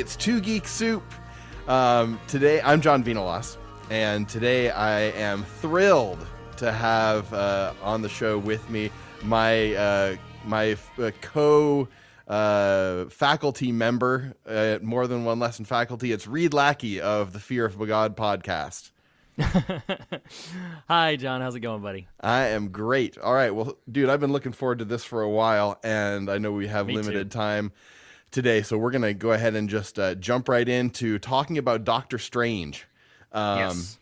It's Two Geek Soup. Today, I'm John Vinolas, and today I am thrilled to have on the show with me my co-faculty member at More Than One Lesson Faculty. It's Reed Lackey of the Fear of God podcast. Hi, John. How's it going, buddy? I am great. All right. Well, dude, I've been looking forward to this for a while, and I know we have Me limited too. time today, so we're going to go ahead and just jump right into talking about Doctor Strange. Yes.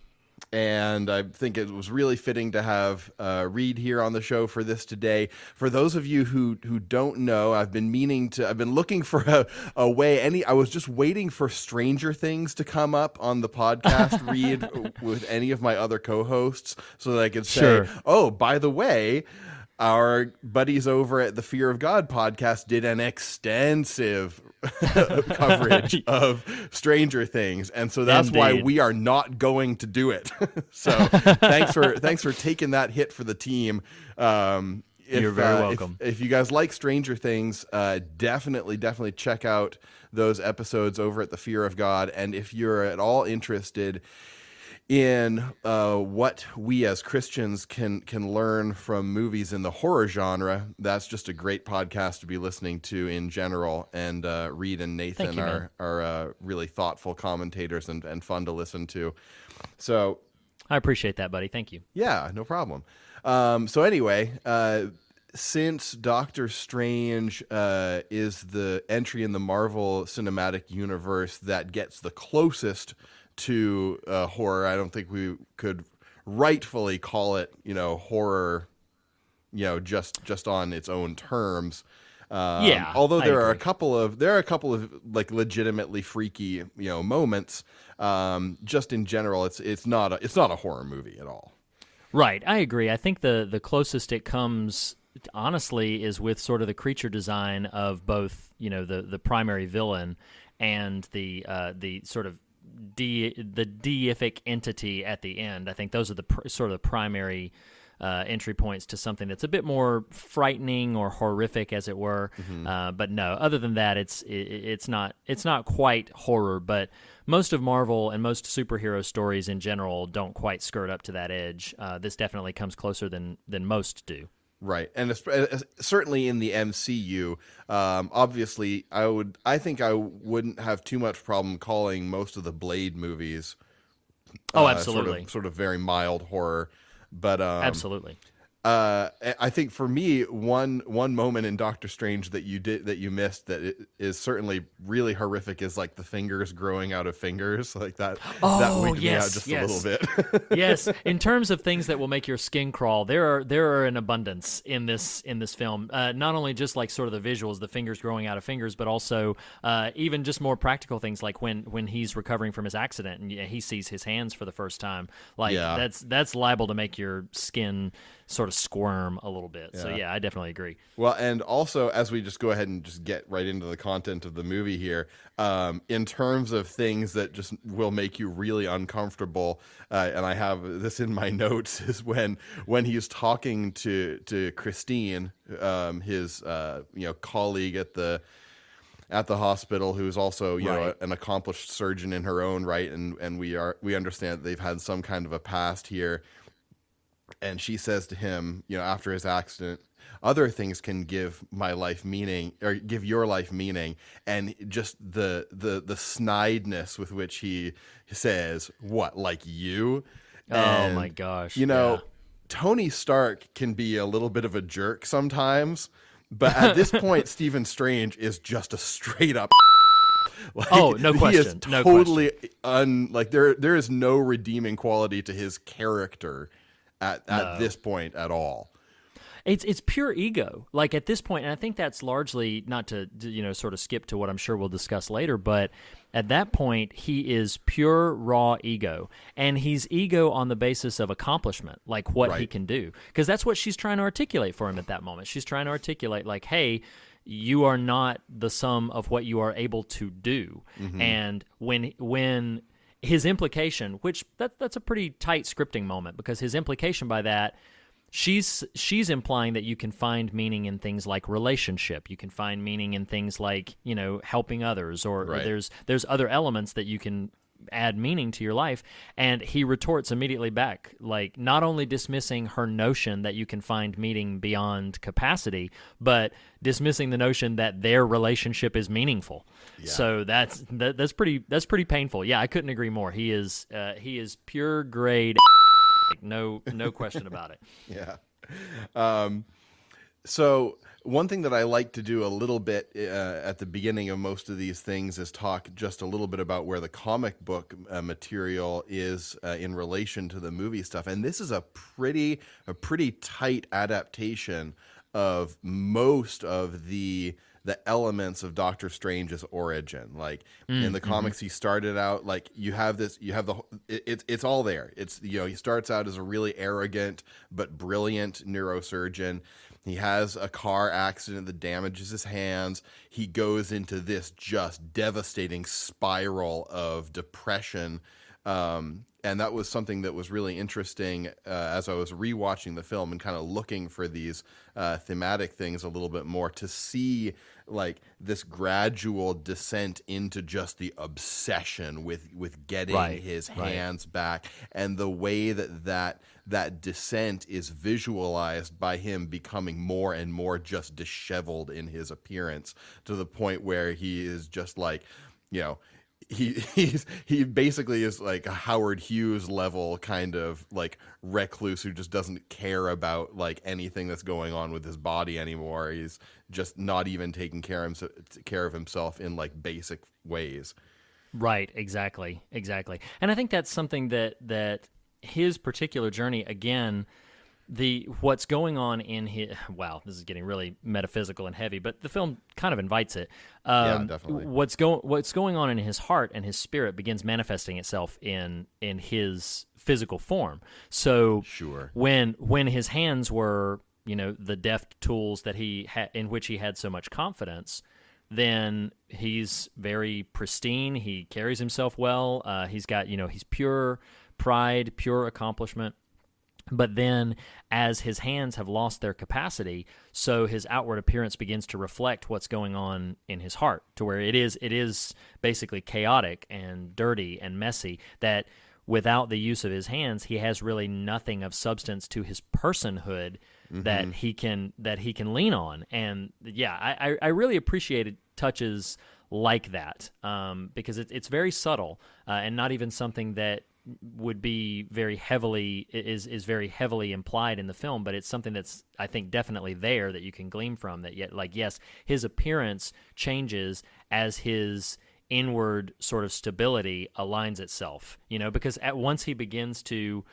And I think it was really fitting to have Reed here on the show for this today. For those of you who don't know, I've been looking for a way. I was just waiting for Stranger Things to come up on the podcast, Reed, with any of my other co-hosts, so that I could say, Sure. oh, by the way, our buddies over at the Fear of God podcast did an extensive coverage of Stranger Things, and so that's why Indeed. we are not going to do it. So thanks for taking that hit for the team. You're very welcome. If you guys like Stranger Things, definitely check out those episodes over at the Fear of God. And if you're at all interested in what we as Christians can learn from movies in the horror genre, that's just a great podcast to be listening to in general. And Reed and Nathan are really thoughtful commentators and fun to listen to. So I appreciate that, buddy. Thank you. yeah, no problem. So anyway, since Doctor Strange is the entry in the Marvel Cinematic Universe that gets the closest to horror, I don't think we could rightfully call it, horror, just on its own terms. Yeah, Although I there are a agree. couple of like legitimately freaky, moments. Just in general, it's not a horror movie at all. Right. I agree. I think the closest it comes, honestly, is with sort of the creature design of both, the primary villain and the sort of the deific entity at the end. I think those are the sort of the primary entry points to something that's a bit more frightening or horrific, as it were. Mm-hmm. But no, other than that, it's not quite horror. But most of Marvel and most superhero stories in general don't quite skirt up to that edge. This definitely comes closer than most do. Right, and certainly in the MCU, obviously, I think I wouldn't have too much problem calling most of the Blade movies. Oh, absolutely, sort of very mild horror, but absolutely. I think for me, one moment in Doctor Strange that you missed that is certainly really horrific is like the fingers growing out of fingers like that. That Oh, weirded me out just a little bit. Yes, in terms of things that will make your skin crawl, there are an abundance in this film. Not only just like sort of the visuals, the fingers growing out of fingers, but also even just more practical things like when he's recovering from his accident and he sees his hands for the first time. Like Yeah. that's liable to make your skin sort of squirm a little bit. So Yeah. yeah, I definitely agree. Well, and also, as we just go ahead and just get right into the content of the movie here, in terms of things that just will make you really uncomfortable, and I have this in my notes, is when he's talking to Christine, his colleague at the hospital, who's also Right. an accomplished surgeon in her own right, and we understand that they've had some kind of a past here. And she says to him, after his accident, other things can give my life meaning, or give your life meaning. And just the snideness with which he says, what, like you? Oh my gosh. Tony Stark can be a little bit of a jerk sometimes, but at this point, Stephen Strange is just a straight up. Like, Oh, no He is question. No totally there is no redeeming quality to his character at this point at all. It's pure ego. Like at this point, and I think that's largely not to sort of skip to what I'm sure we'll discuss later, but at that point he is pure raw ego, and he's ego on the basis of accomplishment, like what he Right. can do, because that's what she's trying to articulate for him at that moment. She's trying to articulate like, hey, you are not the sum of what you are able to do. And when his implication, which that's a pretty tight scripting moment, because his implication by that she's implying that you can find meaning in things like relationship. You can find meaning in things like, helping others, or Right. there's other elements that you can add meaning to your life. And he retorts immediately back, like not only dismissing her notion that you can find meaning beyond capacity, but dismissing the notion that their relationship is meaningful. Yeah. So that's pretty painful. Yeah, I couldn't agree more. He is pure grade. No question about it. Yeah. So one thing that I like to do a little bit at the beginning of most of these things is talk just a little bit about where the comic book material is in relation to the movie stuff. And this is a pretty tight adaptation of most of the elements of Doctor Strange's origin. Like in the comics, he started out like it's all there. It's, he starts out as a really arrogant but brilliant neurosurgeon. He has a car accident that damages his hands. He goes into this just devastating spiral of depression. And that was something that was really interesting as I was rewatching the film and kind of looking for these thematic things a little bit more, to see like this gradual descent into just the obsession with getting his hands back, and the way that descent is visualized by him becoming more and more just disheveled in his appearance, to the point where he is just like, he basically is like a Howard Hughes level kind of like recluse who just doesn't care about like anything that's going on with his body anymore. He's just not even taking care of himself in like basic ways. Right, exactly. And I think that's something that his particular journey, again, what's going on in his, wow, this is getting really metaphysical and heavy, but the film kind of invites it. Yeah, definitely. What's going on in his heart and his spirit begins manifesting itself in his physical form. So sure, when his hands were, the deft tools that in which he had so much confidence, then he's very pristine. He carries himself well. He's got, he's pure pride, pure accomplishment. But then as his hands have lost their capacity, so his outward appearance begins to reflect what's going on in his heart, to where it is basically chaotic and dirty and messy, that without the use of his hands, he has really nothing of substance to his personhood that he can lean on. And yeah, I really appreciated touches like that, because it's very subtle and not even something that would be very heavily very heavily implied in the film, but it's something that's, I think, definitely there that you can glean from. That yet, like, yes, his appearance changes as his inward sort of stability aligns itself, because once he begins to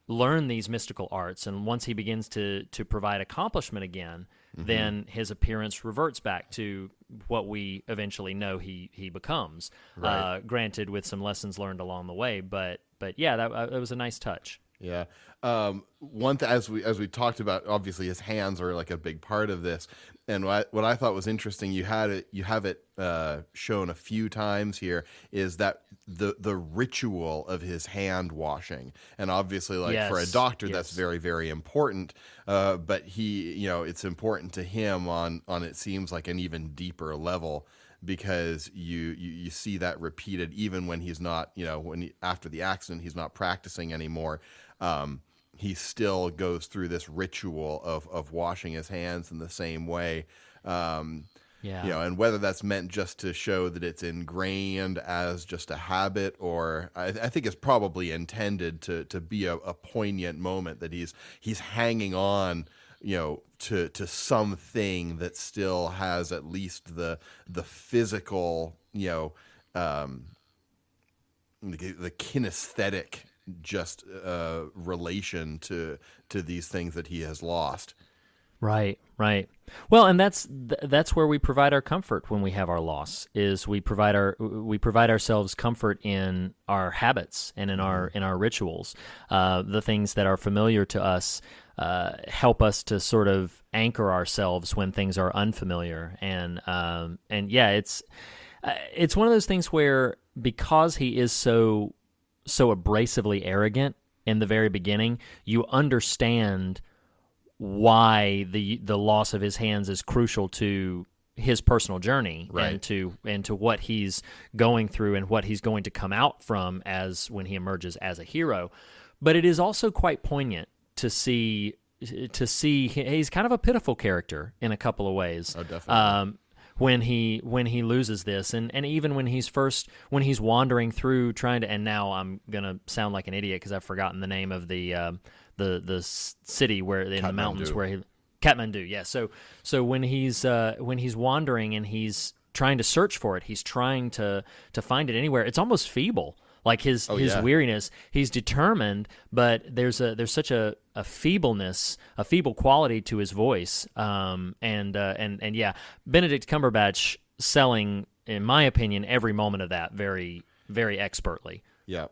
learn these mystical arts, and once he begins to provide accomplishment again, then his appearance reverts back to what we eventually know he becomes. Right. Granted, with some lessons learned along the way, but yeah, that was a nice touch. Yeah. One thing, as we talked about, obviously his hands are like a big part of this, and what I thought was interesting, you have it shown a few times here, is that the ritual of his hand washing, and obviously, like, for a doctor, that's very, very important. But it's important to him on it seems like an even deeper level, because you see that repeated even when he's not, after the accident, he's not practicing anymore. He still goes through this ritual of washing his hands in the same way. And whether that's meant just to show that it's ingrained as just a habit, or I think it's probably intended to be a poignant moment that he's hanging on, to something that still has at least the physical, the kinesthetic just relation to these things that he has lost. Right. Well, and that's where we provide our comfort when we have our loss. Is we provide ourselves comfort in our habits and in our rituals. The things that are familiar to us help us to sort of anchor ourselves when things are unfamiliar. And yeah, it's one of those things where, because he is so abrasively arrogant in the very beginning, you understand why the loss of his hands is crucial to his personal journey, right, and to what he's going through and what he's going to come out from as when he emerges as a hero. But it is also quite poignant to see he's kind of a pitiful character in a couple of ways. Oh, definitely. When he loses this, and even when he's wandering through trying to, and now I'm gonna sound like an idiot because I've forgotten the name of the city where in the mountains where he Kathmandu, yeah. So when he's wandering and he's trying to search for it, he's trying to find it anywhere. It's almost feeble, like his weariness. He's determined, but there's such a feebleness, a feeble quality to his voice. And yeah, Benedict Cumberbatch selling, in my opinion, every moment of that very, very expertly. Yeah.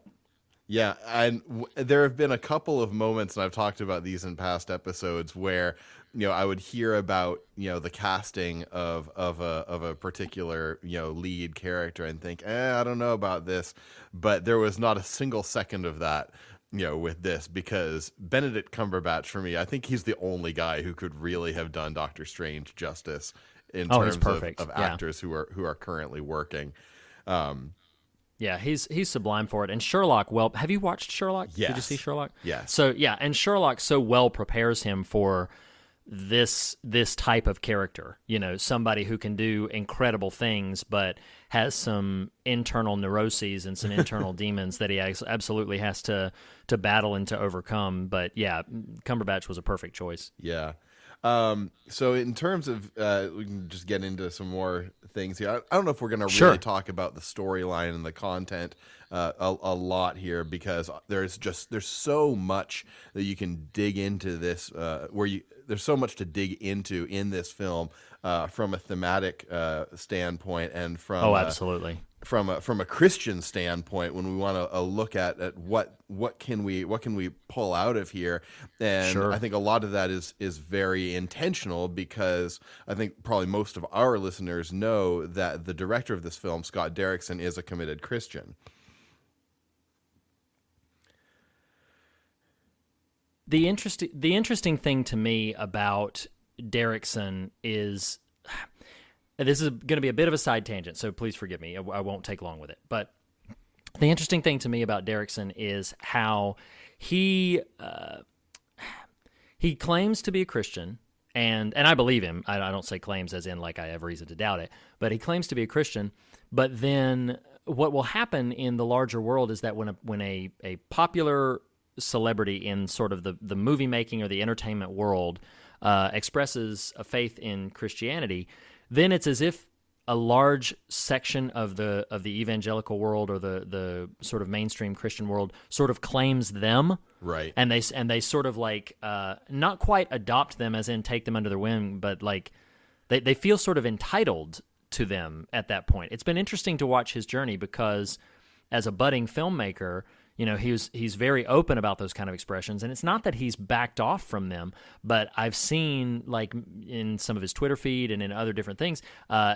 Yeah, and there have been a couple of moments, and I've talked about these in past episodes, where I would hear about the casting of a particular lead character and think, I don't know about this, but there was not a single second of that with this, because Benedict Cumberbatch, for me, I think he's the only guy who could really have done Doctor Strange justice in terms of actors who are currently working. Yeah, he's sublime for it. And Sherlock, well, have you watched Sherlock? Yes. Did you see Sherlock? Yes. So, yeah, and Sherlock so well prepares him for this type of character, somebody who can do incredible things but has some internal neuroses and some internal demons that he absolutely has to battle and to overcome. But, yeah, Cumberbatch was a perfect choice. Yeah. So in terms of, we can just get into some more things here. I don't know if we're going to really talk about the storyline and the content a lot here, because there's so much that you can dig into this, there's so much to dig into in this film, from a thematic standpoint, and from absolutely. From a Christian standpoint, when we want to look at what can we pull out of here. And I think a lot of that is very intentional, because I think probably most of our listeners know that the director of this film, Scott Derrickson, is a committed Christian. The interesting thing to me about Derrickson is, this is going to be a bit of a side tangent, so please forgive me. I won't take long with it. But the interesting thing to me about Derrickson is how he claims to be a Christian, and I believe him. I don't say claims as in like I have reason to doubt it, but he claims to be a Christian. But then what will happen in the larger world is that when a popular celebrity in sort of the movie making or the entertainment world expresses a faith in Christianity, then it's as if a large section of the evangelical world, or the sort of mainstream Christian world, sort of claims them, right? And they sort of like not quite adopt them as in take them under their wing, but like they feel sort of entitled to them at that point. It's been interesting to watch his journey, because as a budding filmmaker, he's very open about those kind of expressions, and it's not that he's backed off from them, but I've seen, like in some of his Twitter feed and in other different things,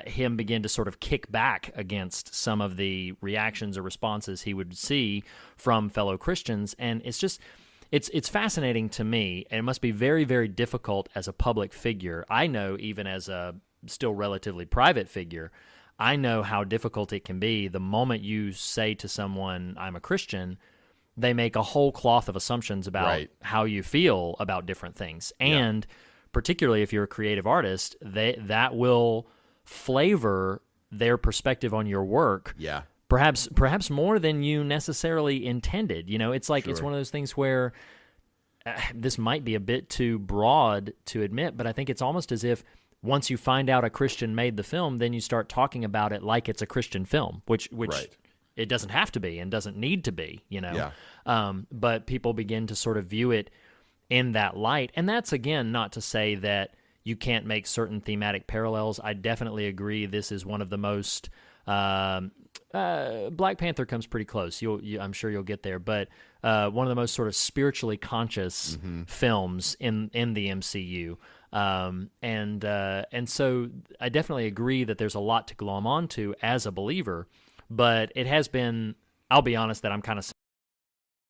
him begin to sort of kick back against some of the reactions or responses he would see from fellow Christians, and it's fascinating to me, and it must be very, very difficult as a public figure. I know, even as a still relatively private figure, I know how difficult it can be. The moment you say to someone, I'm a Christian, they make a whole cloth of assumptions about how you feel about different things. And particularly if you're a creative artist, that will flavor their perspective on your work. Yeah. Perhaps more than you necessarily intended. It's like it's one of those things where this might be a bit too broad to admit, but I think it's almost as if once you find out a Christian made the film, then you start talking about it like it's a Christian film, which it doesn't have to be and doesn't need to be, but people begin to sort of view it in that light. And that's, again, not to say that you can't make certain thematic parallels. I definitely agree this is one of the most... Black Panther comes pretty close. I'm sure you'll get there, but one of the most sort of spiritually conscious films in the MCU. And so I definitely agree that there's a lot to glom onto as a believer, but it has been, I'll be honest, that I'm kind of